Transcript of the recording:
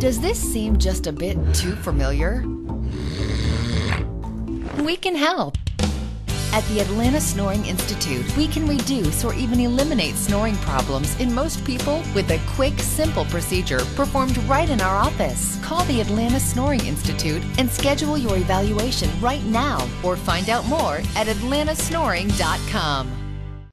Does this seem just a bit too familiar? We can help. At the Atlanta Snoring Institute, we can reduce or even eliminate snoring problems in most people with a quick, simple procedure performed right in our office. Call the Atlanta Snoring Institute and schedule your evaluation right now, or find out more at atlantasnoring.com.